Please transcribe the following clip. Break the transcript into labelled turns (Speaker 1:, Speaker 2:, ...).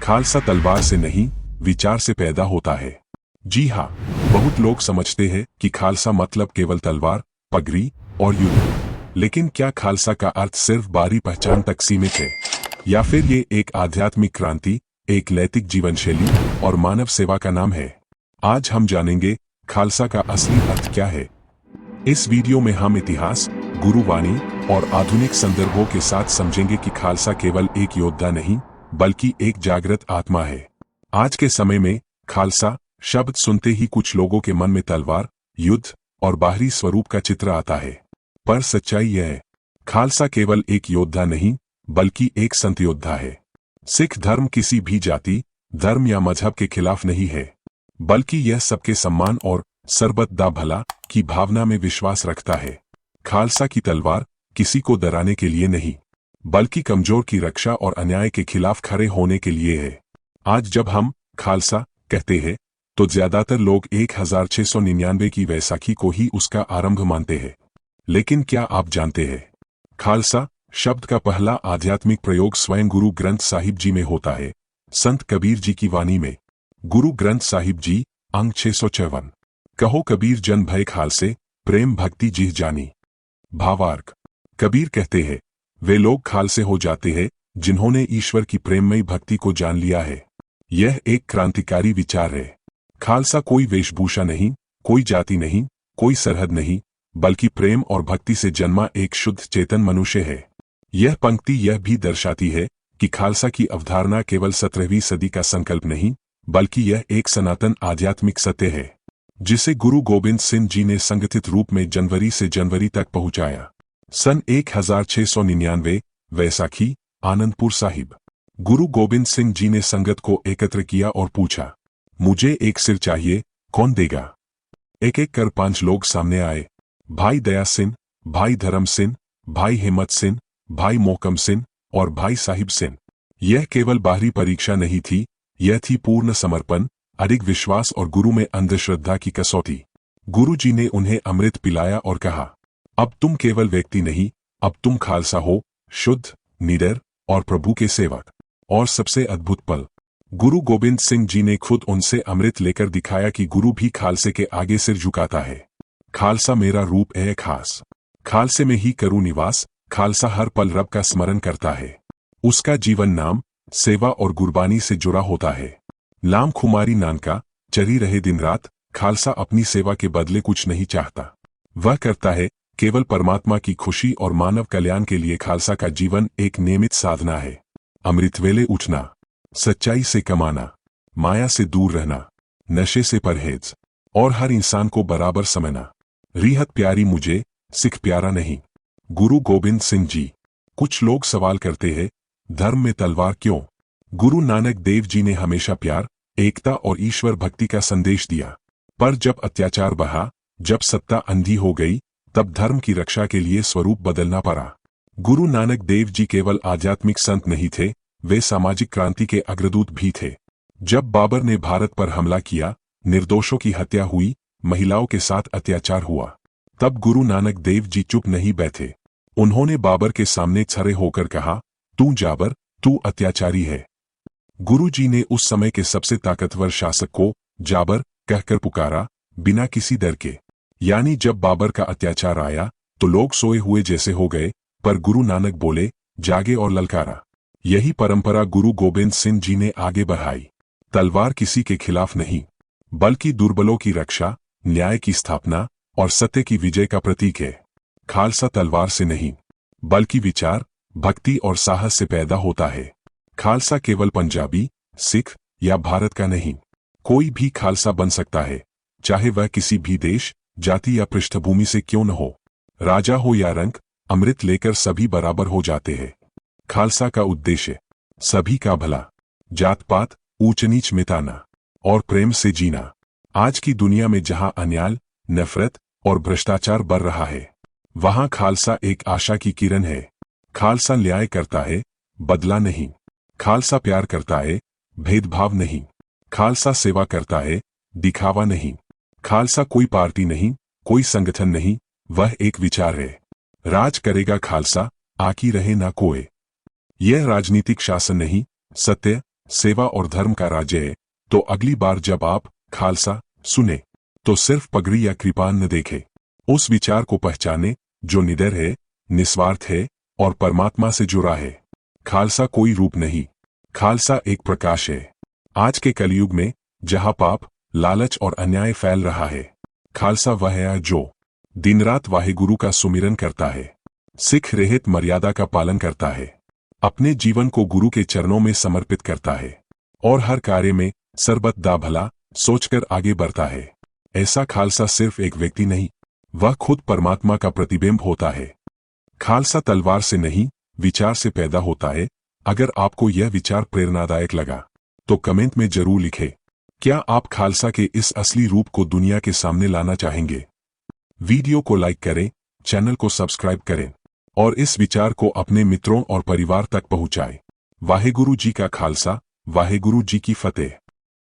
Speaker 1: खालसा तलवार से नहीं, विचार से पैदा होता है। जी हाँ, बहुत लोग समझते हैं कि खालसा मतलब केवल तलवार, पगड़ी और युद्ध। लेकिन क्या खालसा का अर्थ सिर्फ बाहरी पहचान तक सीमित है, या फिर ये एक आध्यात्मिक क्रांति, एक नैतिक जीवन शैली और मानव सेवा का नाम है? आज हम जानेंगे खालसा का असली अर्थ क्या है। इस वीडियो में हम इतिहास, गुरुवाणी और आधुनिक संदर्भों के साथ समझेंगे कि खालसा केवल एक योद्धा नहीं, बल्कि एक जागृत आत्मा है। आज के समय में खालसा शब्द सुनते ही कुछ लोगों के मन में तलवार, युद्ध और बाहरी स्वरूप का चित्र आता है। पर सच्चाई यह है, खालसा केवल एक योद्धा नहीं, बल्कि एक संत योद्धा है। सिख धर्म किसी भी जाति, धर्म या मजहब के खिलाफ नहीं है, बल्कि यह सबके सम्मान और सर्बत दा भला की भावना में विश्वास रखता है। खालसा की तलवार किसी को डराने के लिए नहीं, बल्कि कमजोर की रक्षा और अन्याय के खिलाफ खड़े होने के लिए है। आज जब हम खालसा कहते हैं, तो ज्यादातर लोग 1699 की वैसाखी को ही उसका आरंभ मानते हैं। लेकिन क्या आप जानते हैं, खालसा शब्द का पहला आध्यात्मिक प्रयोग स्वयं गुरु ग्रंथ साहिब जी में होता है। संत कबीर जी की वाणी में, गुरु ग्रंथ साहिब जी, अंग 654। कहो कबीर जन भय खालसे, प्रेम भक्ति जिह जानी। भावार्थ, कबीर कहते हैं, वे लोग खालसे हो जाते हैं जिन्होंने ईश्वर की प्रेममयी भक्ति को जान लिया है। यह एक क्रांतिकारी विचार है। खालसा कोई वेशभूषा नहीं, कोई जाति नहीं, कोई सरहद नहीं, बल्कि प्रेम और भक्ति से जन्मा एक शुद्ध चेतन मनुष्य है। यह पंक्ति यह भी दर्शाती है कि खालसा की अवधारणा केवल 17वीं सदी का संकल्प नहीं, बल्कि यह एक सनातन आध्यात्मिक सत्य है, जिसे गुरु गोबिंद सिंह जी ने संगठित रूप में जनवरी से जनवरी तक पहुंचाया। सन 1699 वैसाखी, आनंदपुर साहिब। गुरु गोबिंद सिंह जी ने संगत को एकत्र किया और पूछा, मुझे एक सिर चाहिए, कौन देगा? एक एक कर 5 लोग सामने आए। भाई दया सिंह, भाई धर्म सिंह, भाई हिम्मत सिंह, भाई मोहकम सिंह और भाई साहिब सिंह। यह केवल बाहरी परीक्षा नहीं थी, यह थी पूर्ण समर्पण, अडिग विश्वास और गुरु में अंधश्रद्धा की कसौटी। गुरु जी ने उन्हें अमृत पिलाया और कहा, अब तुम केवल व्यक्ति नहीं, अब तुम खालसा हो, शुद्ध, निडर और प्रभु के सेवक। और सबसे अद्भुत पल, गुरु गोबिंद सिंह जी ने खुद उनसे अमृत लेकर दिखाया कि गुरु भी खालसे के आगे सिर झुकाता है। खालसा मेरा रूप है खास, खालसे में ही करूं निवास। खालसा हर पल रब का स्मरण करता है। उसका जीवन नाम, सेवा और गुरबानी से जुड़ा होता है। नाम खुमारी नानका, चरी रहे दिन रात। खालसा अपनी सेवा के बदले कुछ नहीं चाहता, वह करता है केवल परमात्मा की खुशी और मानव कल्याण के लिए। खालसा का जीवन एक नियमित साधना है। अमृत वेले उठना, सच्चाई से कमाना, माया से दूर रहना, नशे से परहेज और हर इंसान को बराबर समझना। रिहत प्यारी मुझे, सिख प्यारा नहीं। गुरु गोबिंद सिंह जी। कुछ लोग सवाल करते हैं, धर्म में तलवार क्यों? गुरु नानक देव जी ने हमेशा प्यार, एकता और ईश्वर भक्ति का संदेश दिया। पर जब अत्याचार बढ़ा, जब सत्ता अंधी हो गई, तब धर्म की रक्षा के लिए स्वरूप बदलना पड़ा। गुरु नानक देव जी केवल आध्यात्मिक संत नहीं थे, वे सामाजिक क्रांति के अग्रदूत भी थे। जब बाबर ने भारत पर हमला किया, निर्दोषों की हत्या हुई, महिलाओं के साथ अत्याचार हुआ, तब गुरु नानक देव जी चुप नहीं बैठे। उन्होंने बाबर के सामने खड़े होकर कहा, तू जाबर, तू अत्याचारी है। गुरु जी ने उस समय के सबसे ताकतवर शासक को जाबर कहकर पुकारा, बिना किसी डर के। यानी जब बाबर का अत्याचार आया, तो लोग सोए हुए जैसे हो गए, पर गुरु नानक बोले, जागे और ललकारा। यही परंपरा गुरु गोबिंद सिंह जी ने आगे बढ़ाई। तलवार किसी के खिलाफ नहीं, बल्कि दुर्बलों की रक्षा, न्याय की स्थापना और सत्य की विजय का प्रतीक है। खालसा तलवार से नहीं, बल्कि विचार, भक्ति और साहस से पैदा होता है। खालसा केवल पंजाबी, सिख या भारत का नहीं, कोई भी खालसा बन सकता है, चाहे वह किसी भी देश, जाति या पृष्ठभूमि से क्यों न हो। राजा हो या रंक, अमृत लेकर सभी बराबर हो जाते हैं। खालसा का उद्देश्य, सभी का भला, जात पात, ऊंच नीच मिटाना और प्रेम से जीना। आज की दुनिया में जहां अन्याय, नफरत और भ्रष्टाचार बढ़ रहा है, वहां खालसा एक आशा की किरण है। खालसा न्याय करता है, बदला नहीं। खालसा प्यार करता है, भेदभाव नहीं। खालसा सेवा करता है, दिखावा नहीं। खालसा कोई पार्टी नहीं, कोई संगठन नहीं, वह एक विचार है। राज करेगा खालसा, आकी रहे ना कोई। यह राजनीतिक शासन नहीं, सत्य, सेवा और धर्म का राज्य है, तो अगली बार जब आप खालसा सुने तो सिर्फ पगड़ी या कृपान न देखे, उस विचार को पहचाने जो निडर है, निस्वार्थ है और परमात्मा से जुड़ा है। खालसा कोई रूप नहीं, खालसा एक प्रकाश है। आज के कलयुग में जहां पाप, लालच और अन्याय फैल रहा है, खालसा वह है जो दिन रात वाहेगुरु का सुमिरन करता है, सिख रहित मर्यादा का पालन करता है, अपने जीवन को गुरु के चरणों में समर्पित करता है और हर कार्य में सर्वदा भला सोचकर आगे बढ़ता है। ऐसा खालसा सिर्फ एक व्यक्ति नहीं, वह खुद परमात्मा का प्रतिबिंब होता है। खालसा तलवार से नहीं, विचार से पैदा होता है। अगर आपको यह विचार प्रेरणादायक लगा तो कमेंट में जरूर लिखें, क्या आप खालसा के इस असली रूप को दुनिया के सामने लाना चाहेंगे? वीडियो को लाइक करें, चैनल को सब्सक्राइब करें और इस विचार को अपने मित्रों और परिवार तक पहुंचाएं। वाहेगुरु जी का खालसा, वाहेगुरु जी की फतेह।